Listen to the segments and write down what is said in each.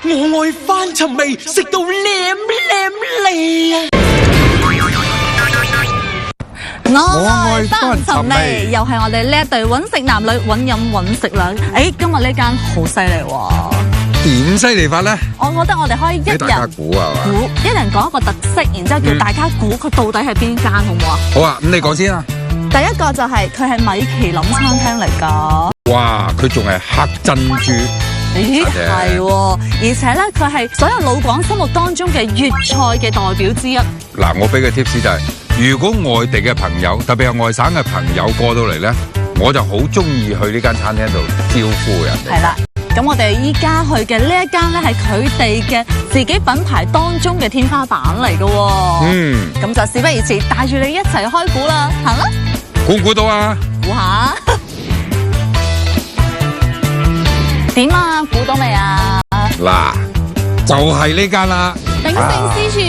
我愛翻尋味，食到舐脷啊！我愛翻尋味，又係我哋呢一對揾食男女揾飲揾食兩。今日呢間好犀利喎！點犀利法咧？我覺得我哋可以一人俾大家估啊嘛，一人講一個特色，然之後叫大家估佢到底係邊間，好唔好啊？好啊，咁你講先啊。第一個就係佢係米其林餐廳嚟㗎。哇，佢仲係黑珍珠。咦，係喎，而且咧佢係所有老廣心目當中嘅粵菜嘅代表之一。嗱，我俾嘅 tips 就係，如果外地嘅朋友，特別係外省嘅朋友過到嚟咧，我就好中意去呢間餐廳度招呼人哋。係啦，咁我哋依家去嘅呢一間咧係佢哋嘅自己品牌當中嘅天花板嚟㗎喎。咁就事不宜遲，帶住你一齊開估啦，行啦！估唔估到啊？估下。點啊？估到未啊？嗱，就係呢間啦。炳勝私廚，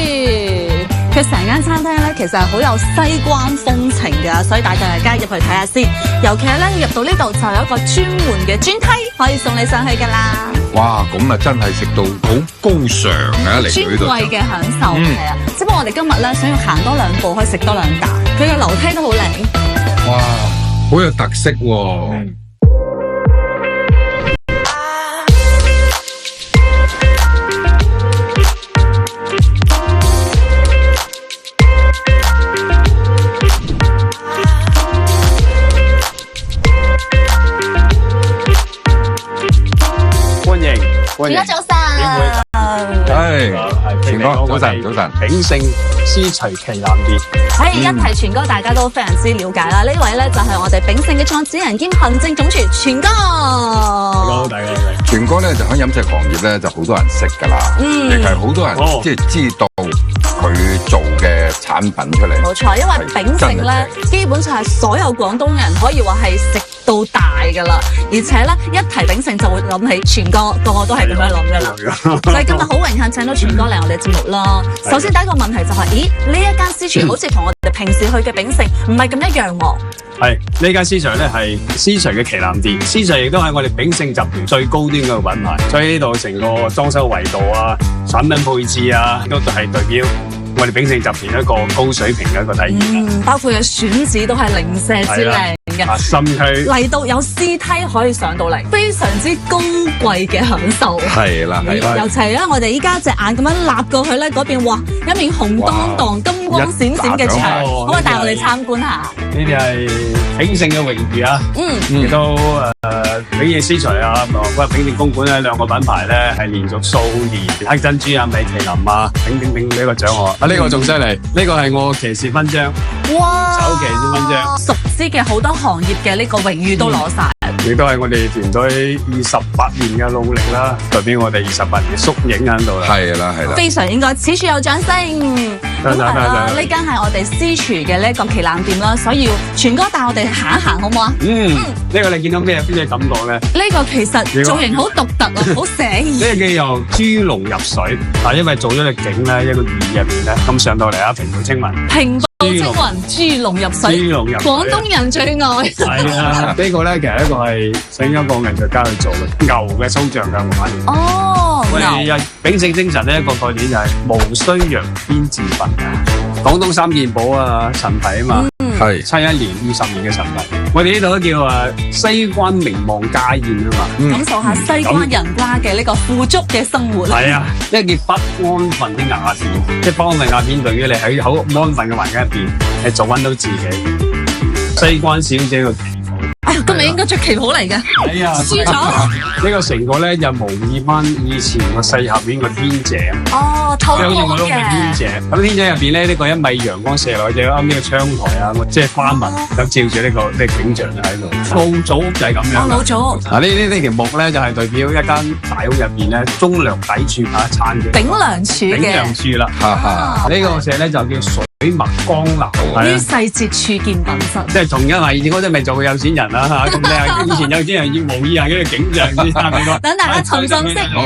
佢成間餐廳咧，其實係好有西關風情嘅，所以帶大家入去睇下先。尤其係咧，入到呢度就有一個專門嘅專梯，可以送你上去噶啦。哇，咁啊真係食到好高尚啊！嚟到呢度，尊貴嘅享受係啊。只不過我哋今日咧想要行多兩步，可以食多兩啖。佢嘅樓梯都好靚。哇，好有特色喎。而家早晨，全哥早晨，炳勝私廚旗艦店。一提全哥，大家都非常之了解啦。呢位咧就係我哋炳勝嘅創始人兼行政總廚全哥。大家好。全哥咧就喺飲食行業咧就好多人識噶啦，亦係好多人即係知道佢做嘅產品出嚟。冇錯，因為炳勝咧基本上係所有廣東人可以話係食到大噶啦，而且咧一提炳勝就會諗起全哥，個個都係咁樣諗噶啦。所以今日好榮幸請到全哥嚟我哋節目啦。首先第一個問題就係，咦呢一間私廚好似同我哋平時去嘅炳勝唔係咁一樣喎。係呢間私廚咧係私廚嘅旗艦店，私廚亦都係我哋炳勝集團最高端嘅品牌，所以呢度成個裝修維度啊、產品配置啊，都係代表我哋炳勝集團一個高水平嘅一個體驗。包括嘅選址都係零舍之靚嘅，甚至嚟到有司梯可以上到嚟，非常之高貴嘅享受。係啦，尤其咧，我哋依家隻眼咁樣立過去咧，嗰邊哇一面紅當當、金光閃閃嘅牆，可唔可以帶我哋參觀下？呢啲係炳勝嘅榮譽啊！亦都炳勝私廚啊，炳勝公館呢兩個品牌咧係連續數年黑珍珠啊、米其林啊，頂呢個獎項啊！呢個仲犀利，呢個係我騎士勳章，哇！首騎士勳章，熟知嘅好多行業嘅呢個榮譽都攞晒。亦都係我哋團隊28年嘅努力啦，代表我哋28年嘅縮影喺度啦。係啦，非常應該，此處有掌聲。咁係啦，呢間係我哋私廚嘅呢一個旗艦店啦，所以要全哥帶我哋行一行，好唔好啊？呢個你見到邊隻感覺咧？呢個其實造型好獨特啊，好寫意。呢個叫由豬籠入水，但因為做咗隻景咧，一個魚入邊咧，咁上到嚟啊，平步青雲。平步青雲，豬籠入水。豬籠入水。廣東人最愛。係啊，呢個咧其實一個係請一個藝術家去做嘅牛嘅抽象嘅畫。哦，我哋炳勝精神呢一個概念就係無需揚鞭自焚。廣東三件寶啊，陳皮啊嘛，係71年、50年嘅陳皮。我哋呢度都叫西關名望家宴啊嘛，感受下西關人家嘅呢個富足嘅生活。係啊，呢個叫不安分的雅典，即係不安分雅典對於你喺好安分嘅環境入邊，係做翻到自己。西關小姐嘅。今日應該着旗袍嚟嘅，係啊，輸咗。呢個成個咧就模擬翻以前個四合院個天井，透光嘅。好似我都係天井。咁天井入邊咧，呢個1米陽光射落去，啱呢個窗台啊，即係花紋咁照住呢個景象喺度。老祖屋就係咁樣。老祖屋。嗱呢條木咧就係代表一間大屋入邊咧中梁砥柱啊撐嘅。頂梁柱嘅。頂梁柱啦。呢個石咧就叫水墨江南。於細節處見品質。即係同樣係以前嗰陣咪做過有錢人啦。咁你以前有啲人要模擬下嗰個景象先得，等大家沉浸式。好。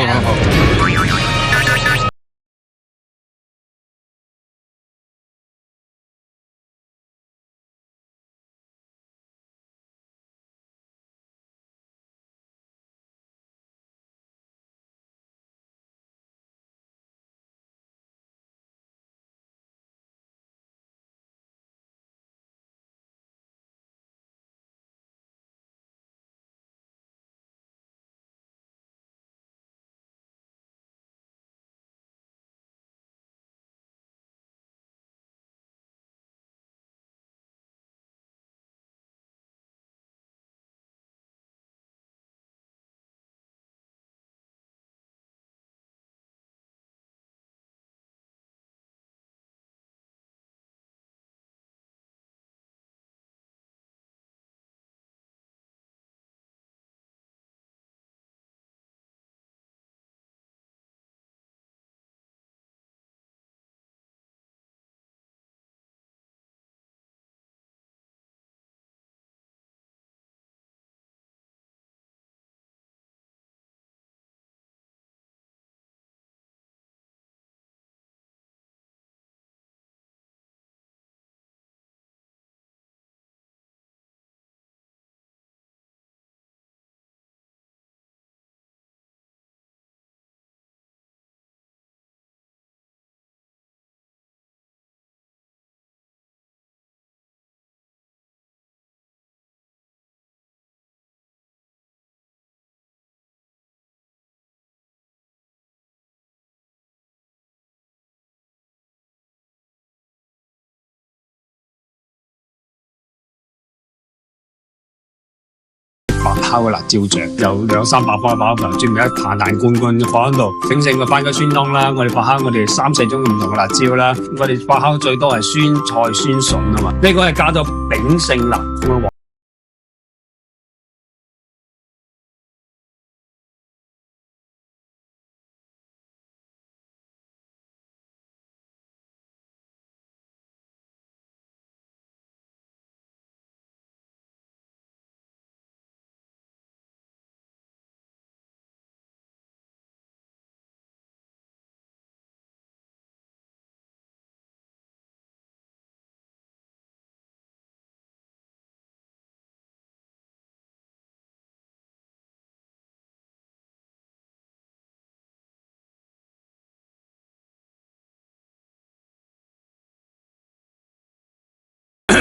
烤嘅辣椒醬，有200-300塊爆香，專門一盤罐放喺度，整成個番茄酸湯啦。我哋發酵我哋3-4種唔同嘅辣椒啦，我哋發酵最多係酸菜酸筍啊嘛。呢個係加咗秉性辣咁樣。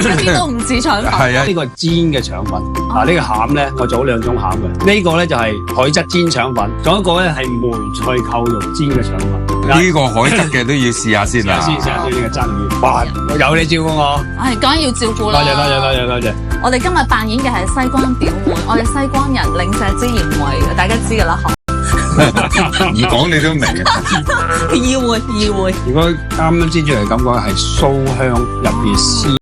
一啲都唔似腸粉。係啊，呢個係煎嘅腸粉。呢個餡咧，我做咗2種餡嘅。呢個咧就係海質煎腸粉，仲一個咧係梅菜扣肉煎嘅腸粉。呢個海質嘅都要試下先啦。試下先，呢個真嘅。哇！有你照顧我。係，梗係要照顧啦。多謝。我哋今日扮演嘅係西關表妹，我哋西關人零舍之賢惠嘅，大家知㗎啦。唔講你都明啊。意會。如果啱煎出嚟感覺係酥香入邊絲。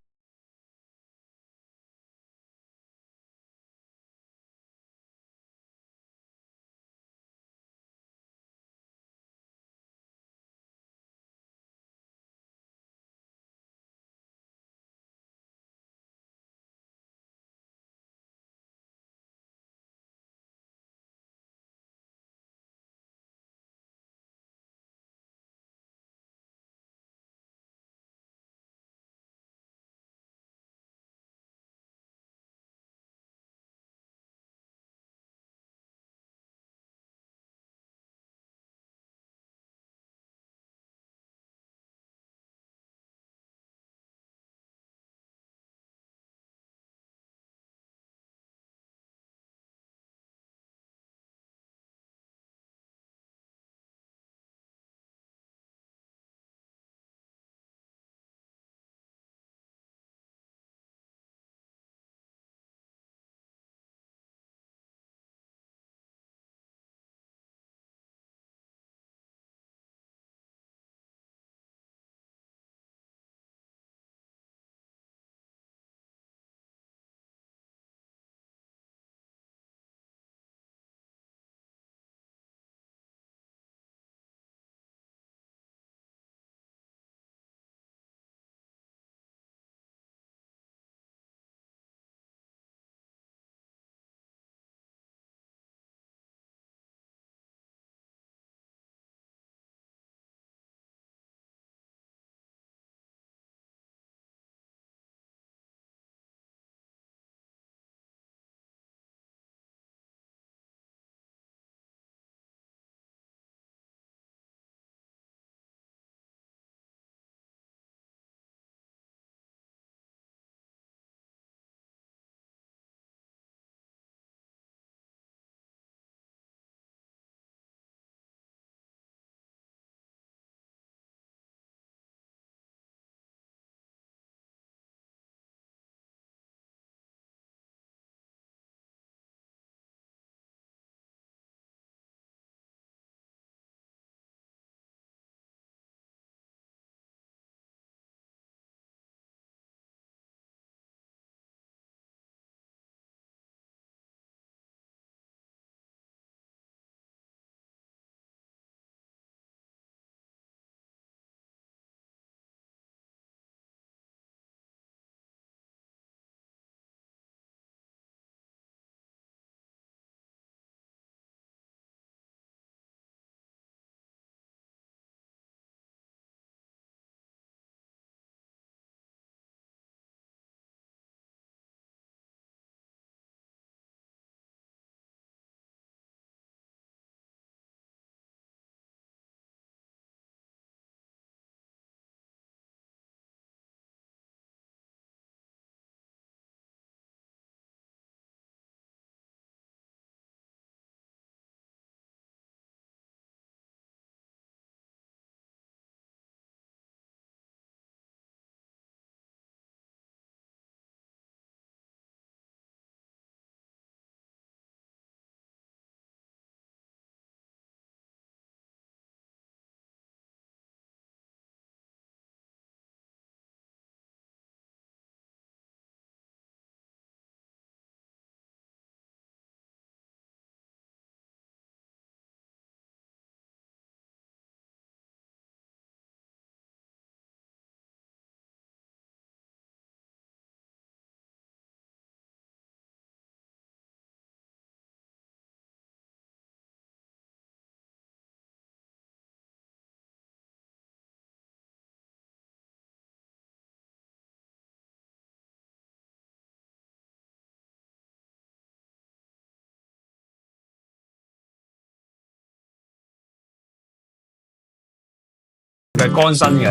係乾身嘅。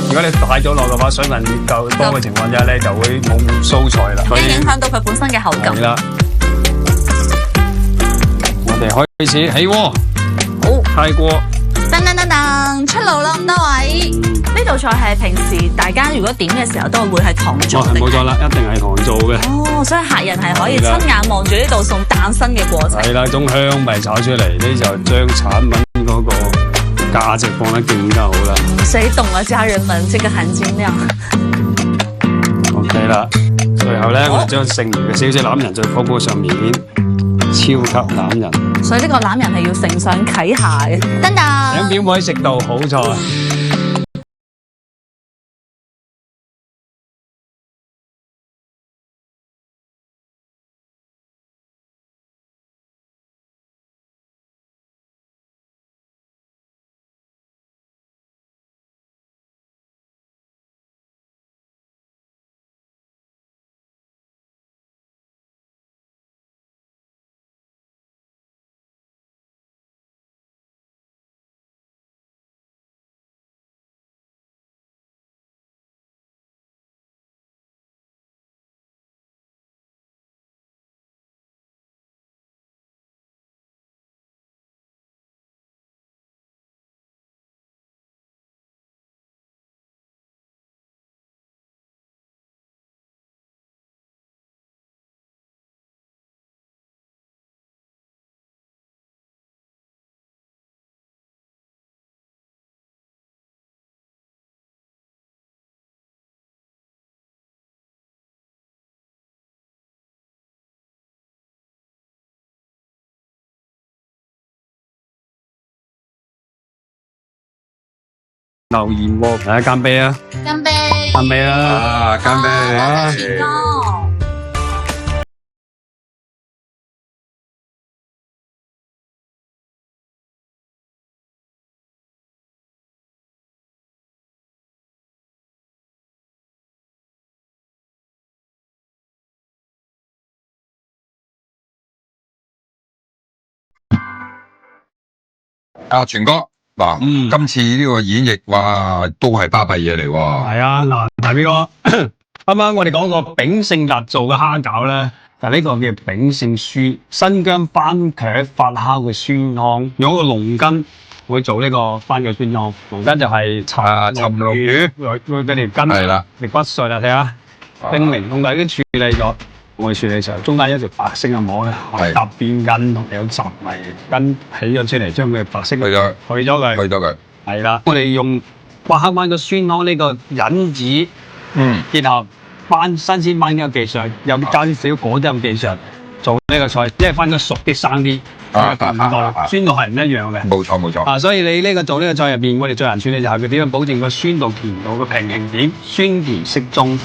如果你擺咗落嘅話，水分夠多嘅情況之下咧，就會冇咁酥脆啦。會影響到佢本身嘅口感。係啦，我哋開始起鍋。好，開鍋。噔，出爐啦咁多位。呢道菜係平時大家如果點嘅時候都會係糖做嘅。冇錯啦，一定係糖做嘅。哦，所以客人係可以親眼望住呢道餸誕生嘅過程。係啦，種香味炒出嚟，呢就將產品嗰個價值放得更加好啦。誰懂啊，家人們，這個含金量。OK 啦，最後咧，我哋將剩餘嘅少少欖仁再鋪鋪上面，超級欖仁。所以呢個欖仁係要承上啟下嘅。噔噔，兩表妹食到好菜。榴蓮鍋，嚟乾杯啊！乾杯！乾杯啊！啊，乾杯！健康。阿全哥。嗱，今次呢個演繹哇，都係巴閉嘢嚟喎。係啊，嗱，大 B 哥，啱啱我哋講過炳勝辣做嘅蝦餃咧，但係呢個叫炳勝酸新疆番茄發酵嘅酸湯，用一個龍筋會做呢個番茄酸湯。龍筋就係鱘龍魚，會俾條筋係啦，條骨碎啦，睇下冰明，同埋已經處理咗。我哋處理時候，中間一條白色嘅膜咧，特別韌同有雜味，筋起咗出嚟，將佢白色去咗佢，係啦。我哋用挖黑灣嘅酸湯呢個引子，結合新鮮番嘅技術，又加啲小果汁嘅技術，做呢個菜，因為番茄熟啲生啲，酸度係唔一樣嘅。冇錯。所以你呢個做呢個菜入邊，我哋最難處理就係佢點樣保證個酸度、甜度嘅平衡點，酸甜適中。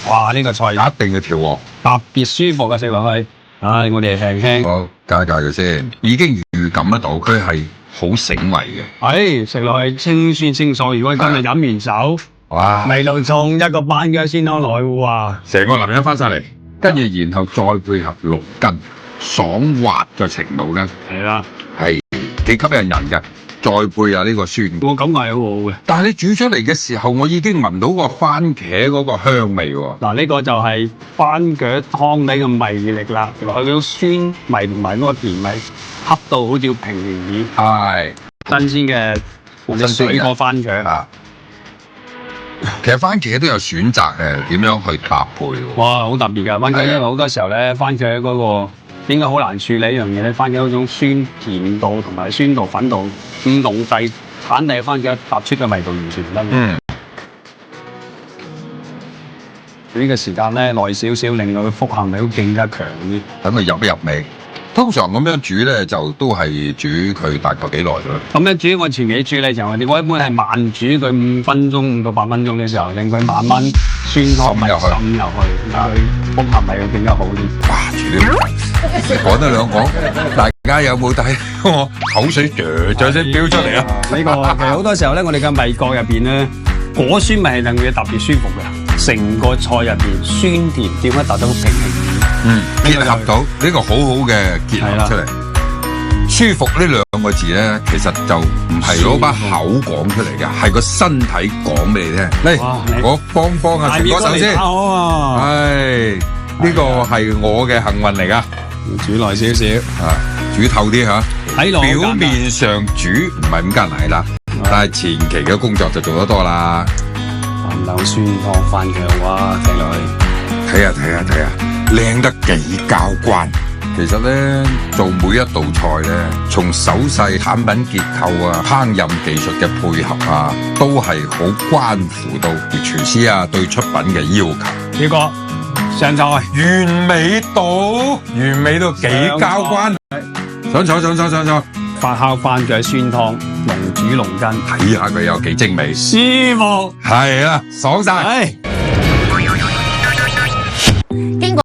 哇！呢個菜一定要調和。特別舒服嘅食落去，我哋輕輕好加佢先，已經預感得到佢係好醒胃嘅。食落去清酸清爽。如果今日飲完酒，哇，味道重一個番茄鮮湯落去，哇，成個男人翻晒嚟，跟住然後再配合6根爽滑嘅程度咧，係啦，係幾吸引人嘅。再配下呢個酸，我感覺係好好嘅。但係你煮出嚟嘅時候，我已經聞到個番茄嗰個香味喎。嗱，呢個就係番茄湯底嘅魅力啦。佢嗰酸味同埋嗰個甜味恰到好似平衡點。係新鮮嘅或者水果番茄啊。其實番茄都有選擇嘅，點樣去搭配喎？哇，好特別㗎！番茄因為好多時候咧，番茄嗰個點解好難處理一樣嘢咧？番茄嗰種酸甜度同埋酸度、粉度唔同地產地番茄搭出嘅味道完全唔得。呢個時間咧耐少少，令到佢複合味會更加強啲，等佢入一入味。通常咁樣煮咧，就都係煮佢大概幾耐㗎？咁樣煮我前幾處理就我一般係慢煮佢5分鐘5到8分鐘嘅時候，令佢慢慢酸湯味滲入去，佢複合味會更加好啲。哇！煮呢講得兩講，大家有冇睇我口水咗聲飆出嚟啊？呢個其實好多時候咧，我哋嘅味覺入邊咧，果酸味係令佢特別舒服嘅。成個菜入邊酸甜點解達到平衡？結合到呢個好好嘅結合出嚟。舒服呢兩個字咧，其實就唔係攞把口講出嚟嘅，係個身體講俾你聽。嚟，我幫阿成哥手先。係呢個係我嘅幸運嚟噶，煮耐少少，煮透啲吓。表面上煮唔係咁艱難啦，但係前期嘅工作就做得多啦。鹹豆酸湯番茄，哇，聽落去睇下，靚得幾交關。其實咧，做每一道菜咧，從手勢、產品結構啊、烹飪技術嘅配合啊，都係好關乎到廚師啊對出品嘅要求。呢個上菜完美到幾交關。上菜。發酵番茄酸湯，龍煮龍筋，睇下佢有幾精美。師傅係啦，爽晒。經過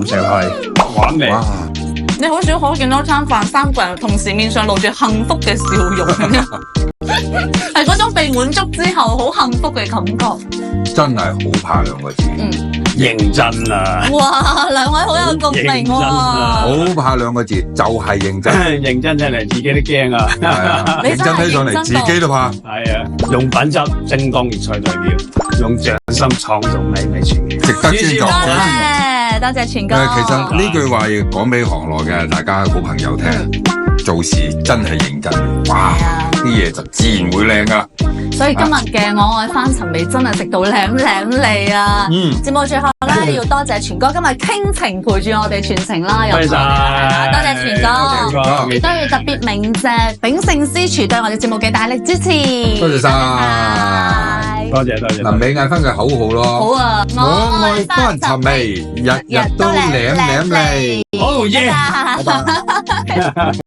上去玩味。你好少可見到餐飯三個人同時面上露住幸福嘅笑容，係嗰種被滿足之後好幸福嘅感覺。真係好怕兩個字。認真啊！哇，兩位好有共鳴喎。好怕兩個字，就係認真。認真真嚟，自己都驚啊！係啊，認真睇上嚟，自己都怕。係啊，用品質精光粵菜代表，用匠心創造美味傳奇，值得尊重。多謝全哥。其實呢句話要講俾行內嘅大家好朋友聽，做事真係認真，哇！啲嘢就自然會靚噶。所以今日嘅我愛翻尋味真係食到舐脷啊！節目最後咧要多謝全哥今日傾情陪住我哋全程啦，多謝晒，多謝全哥，亦都要特別鳴謝炳勝私廚對我哋節目嘅大力支持，多謝晒，多謝。臨尾嗌翻句口號咯，好啊！我愛翻尋味，日日都舐脷。好耶！